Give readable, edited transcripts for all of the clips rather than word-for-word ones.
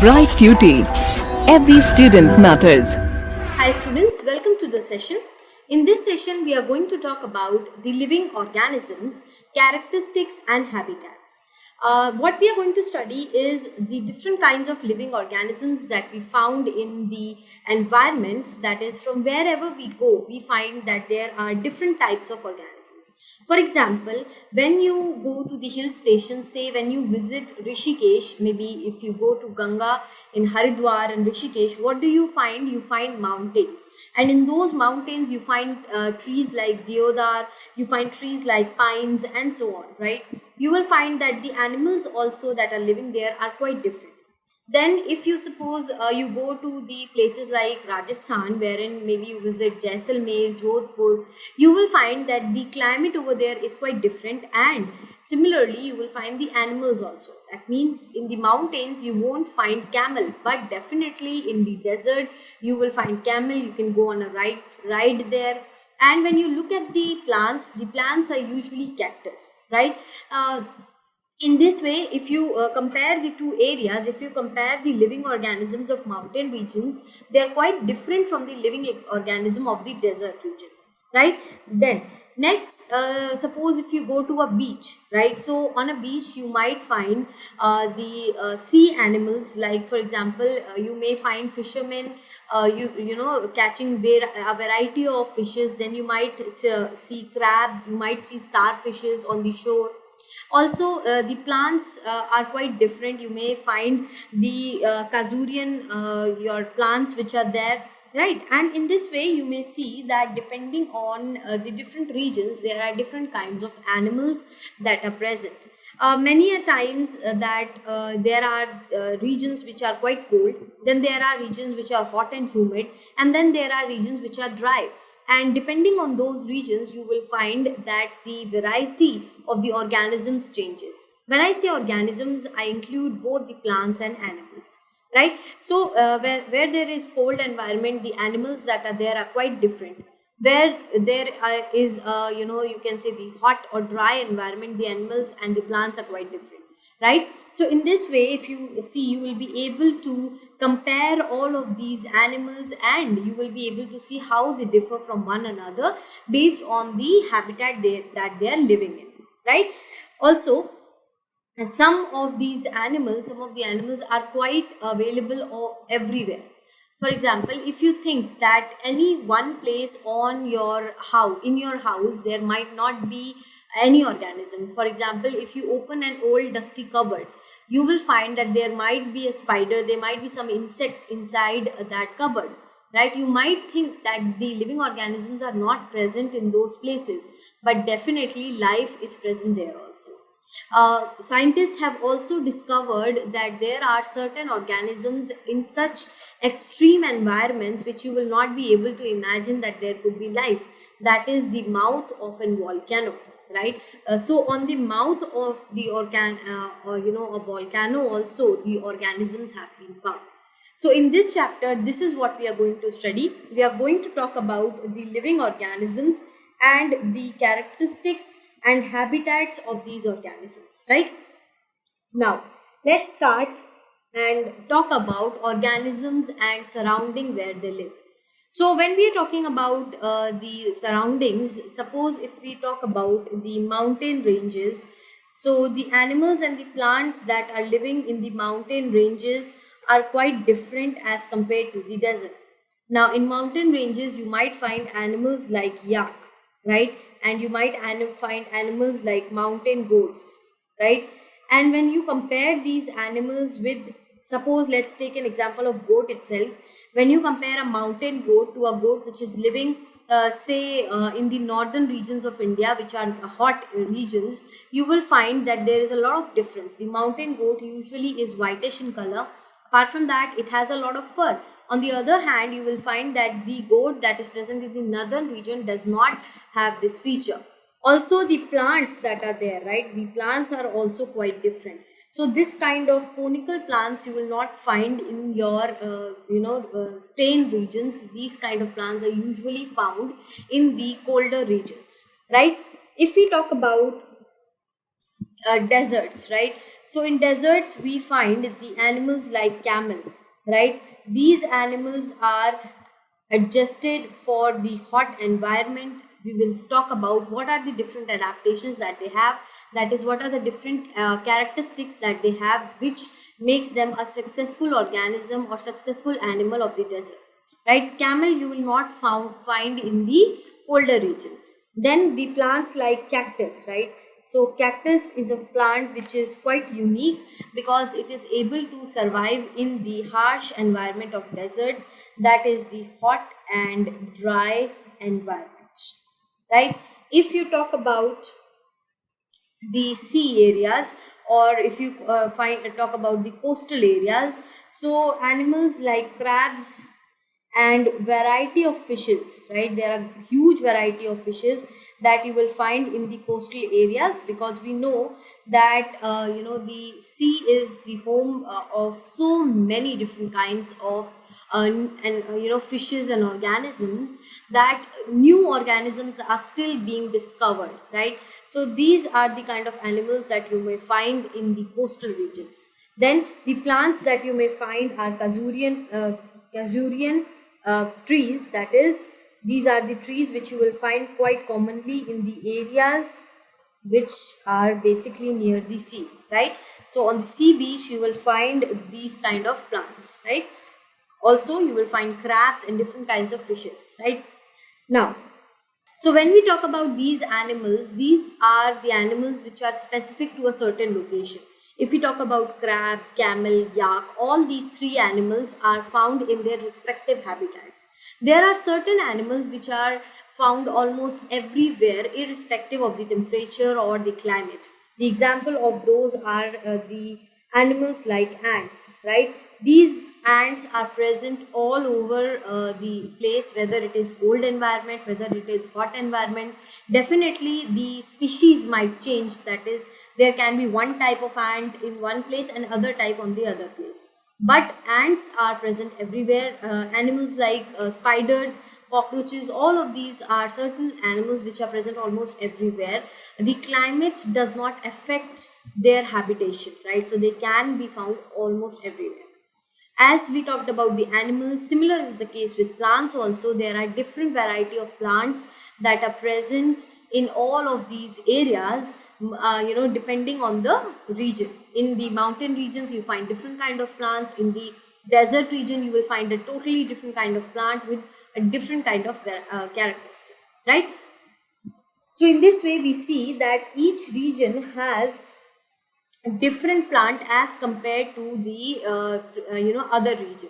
Bright Cutie. Every student matters. Hi students, welcome to the session. In this session, we are going to talk about the living organisms, characteristics and habitats. What we are going to study is the different kinds of living organisms that we found in the environments. That is, from wherever we go, we find that there are different types of organisms. For example, when you go to the hill station, say when you visit Rishikesh, maybe if you go to Ganga in Haridwar and Rishikesh, what do you find? You find mountains. And in those mountains, you find trees like deodar, you find trees like pines and so on, right? You will find that the animals also that are living there are quite different. Then if you suppose you go to the places like Rajasthan, wherein maybe you visit Jaisalmer, Jodhpur, you will find that the climate over there is quite different, and similarly you will find the animals also. That means in the mountains you won't find camel, but definitely in the desert you will find camel. You can go on a ride there. And when you look at the plants are usually cactus, right? In this way, if you compare the two areas, if you compare the living organisms of mountain regions, they are quite different from the living organism of the desert region, right? Then next, suppose if you go to a beach, right? So on a beach you might find the sea animals, like for example you may find fishermen you know catching a variety of fishes. Then you might see crabs, you might see starfishes on the shore. Also, the plants are quite different. You may find the Kazurian your plants which are there, right? And in this way, you may see that depending on the different regions, there are different kinds of animals that are present. Many a times that there are regions which are quite cold, then there are regions which are hot and humid, and then there are regions which are dry. And depending on those regions, you will find that the variety of the organisms changes. When I say organisms, I include both the plants and animals, right? So where there is cold environment, the animals that are there are quite different. Where there is you can say the hot or dry environment, the animals and the plants are quite different, right? So in this way, if you see, you will be able to compare all of these animals, and you will be able to see how they differ from one another based on the habitat that they are living in, right? Also, and some of the animals are quite available everywhere. For example, if you think that any one place in your house, there might not be any organism. For example, if you open an old dusty cupboard, you will find that there might be a spider, there might be some insects inside that cupboard, right? You might think that the living organisms are not present in those places, but definitely life is present there also. Scientists have also discovered that there are certain organisms in such extreme environments which you will not be able to imagine that there could be life. That is the mouth of a volcano, right? So on the mouth of the a volcano also, the organisms have been found. So in this chapter, this is what we are going to study. We are going to talk about the living organisms and the characteristics and habitats of these organisms, right? Now let's start and talk about organisms and surrounding where they live. So when we are talking about the surroundings, suppose if we talk about the mountain ranges, so the animals and the plants that are living in the mountain ranges are quite different as compared to the desert. Now in mountain ranges, you might find animals like yak, right? And you might find animals like mountain goats, right? And when you compare these animals with, suppose let's take an example of goat itself. When you compare a mountain goat to a goat which is living in the northern regions of India, which are hot regions, you will find that there is a lot of difference. The mountain goat usually is whitish in color. Apart from that, it has a lot of fur. On the other hand, you will find that the goat that is present in the northern region does not have this feature. Also, the plants that are there, right? The plants are also quite different. So this kind of conical plants you will not find in your plain regions. These kind of plants are usually found in the colder regions, right? If we talk about deserts, right? So in deserts we find the animals like camel, right? These animals are adjusted for the hot environment. We will talk about what are the different adaptations that they have, that is what are the different characteristics that they have which makes them a successful organism or successful animal of the desert, right? Camel you will not find in the colder regions. Then the plants like cactus, right? So cactus is a plant which is quite unique because it is able to survive in the harsh environment of deserts, that is the hot and dry environment, right? If you talk about the sea areas, or if you talk about the coastal areas, so animals like crabs and variety of fishes, right? There are huge variety of fishes that you will find in the coastal areas, because we know that the sea is the home of so many different kinds of fishes and organisms, that new organisms are still being discovered, right? So these are the kind of animals that you may find in the coastal regions. Then the plants that you may find are casurian trees, that is, these are the trees which you will find quite commonly in the areas which are basically near the sea, right? So on the sea beach you will find these kind of plants, right? Also you will find crabs and different kinds of fishes, right? Now, so when we talk about these animals, these are the animals which are specific to a certain location. If we talk about crab, camel, yak, all these three animals are found in their respective habitats. There are certain animals which are found almost everywhere, irrespective of the temperature or the climate. The example of those are the animals like ants, right? These ants are present all over the place, whether it is cold environment, whether it is hot environment. Definitely the species might change, that is, there can be one type of ant in one place and other type on the other place, but ants are present everywhere. Animals like spiders, cockroaches, all of these are certain animals which are present almost everywhere. The climate does not affect their habitation, right? So they can be found almost everywhere. As we talked about the animals, similar is the case with plants also. There are different variety of plants that are present in all of these areas, depending on the region. In the mountain regions you find different kind of plants, in the desert region you will find a totally different kind of plant with a different kind of characteristic, right? So in this way we see that each region has a different plant as compared to the other region.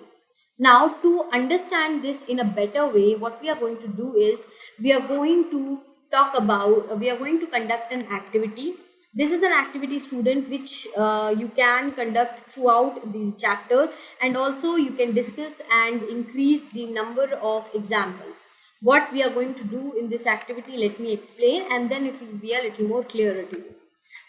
Now, to understand this in a better way, what we are going to do is we are going to conduct an activity. This is an activity, student, which you can conduct throughout the chapter, and also you can discuss and increase the number of examples. What we are going to do in this activity, let me explain, and then it will be a little more clearer to you.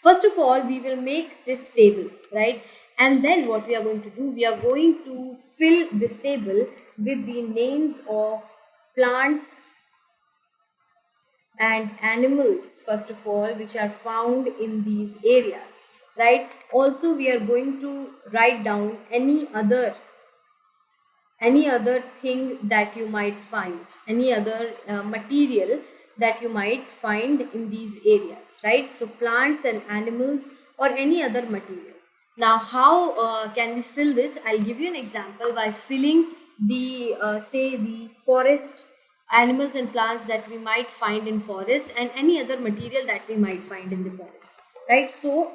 First of all, we will make this table, right? And then what we are going to do, we are going to fill this table with the names of plants and animals, first of all, which are found in these areas, right? Also, we are going to write down any other thing that you might find, any other material that you might find in these areas, right? So plants and animals or any other material. Now, how can we fill this? I'll give you an example by filling the say the forest animals and plants that we might find in forest, and any other material that we might find in the forest, right? So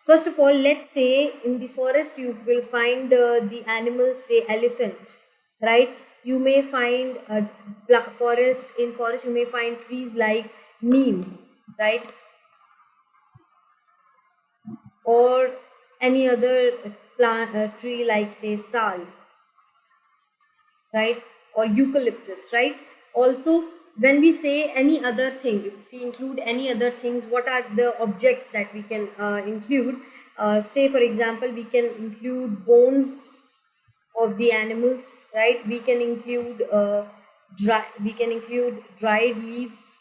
first of all, let's say in the forest you will find the animals, say elephant, right? You may find forest you may find trees like neem, right? Or any other plant tree like, say, sal, right? Or eucalyptus, right? Also, when we say any other thing, if we include any other things, what are the objects that we can include? Say, for example, we can include bones of the animals, right? We can include dried leaves,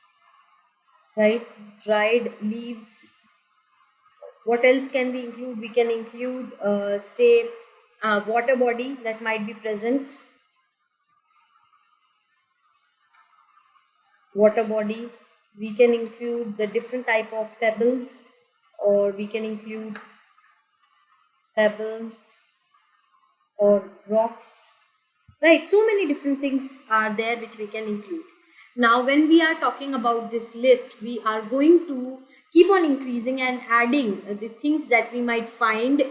right? Dried leaves, What else can we include? We can include say water body that might be present. Water body. We can include the different type of pebbles, or we can include pebbles or rocks, right? So many different things are there which we can include. Now when we are talking about this list, we are going to keep on increasing and adding the things that we might find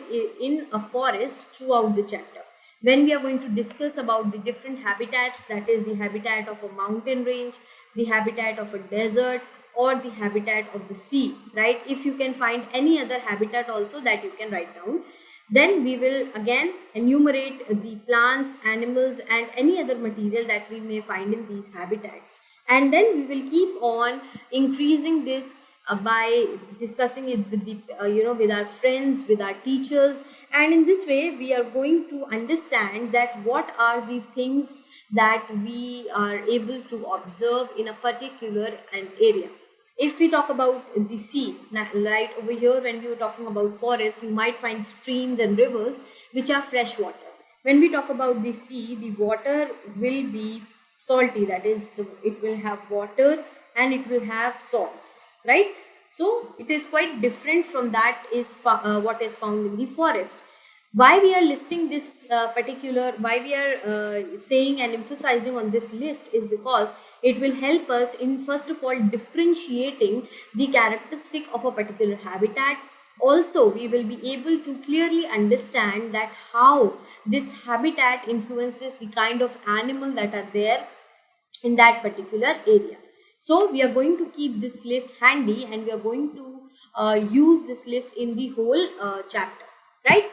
in a forest throughout the chapter. When we are going to discuss about the different habitats, that is the habitat of a mountain range, the habitat of a desert, or the habitat of the sea, right? If you can find any other habitat also, that you can write down. Then we will again enumerate the plants, animals, and any other material that we may find in these habitats. And then we will keep on increasing this by discussing it with the with our friends, with our teachers. And in this way we are going to understand that what are the things that we are able to observe in a particular an area. If we talk about the sea, right over here, when we were talking about forest, we might find streams and rivers which are fresh water. When we talk about the sea, the water will be salty, that is, it will have water and it will have salts, right? So it is quite different from that is what is found in the forest. Why we are listing this why we are saying and emphasizing on this list is because it will help us in, first of all, differentiating the characteristic of a particular habitat. Also, we will be able to clearly understand that how this habitat influences the kind of animal that are there in that particular area. So we are going to keep this list handy, and we are going to use this list in the whole chapter, right?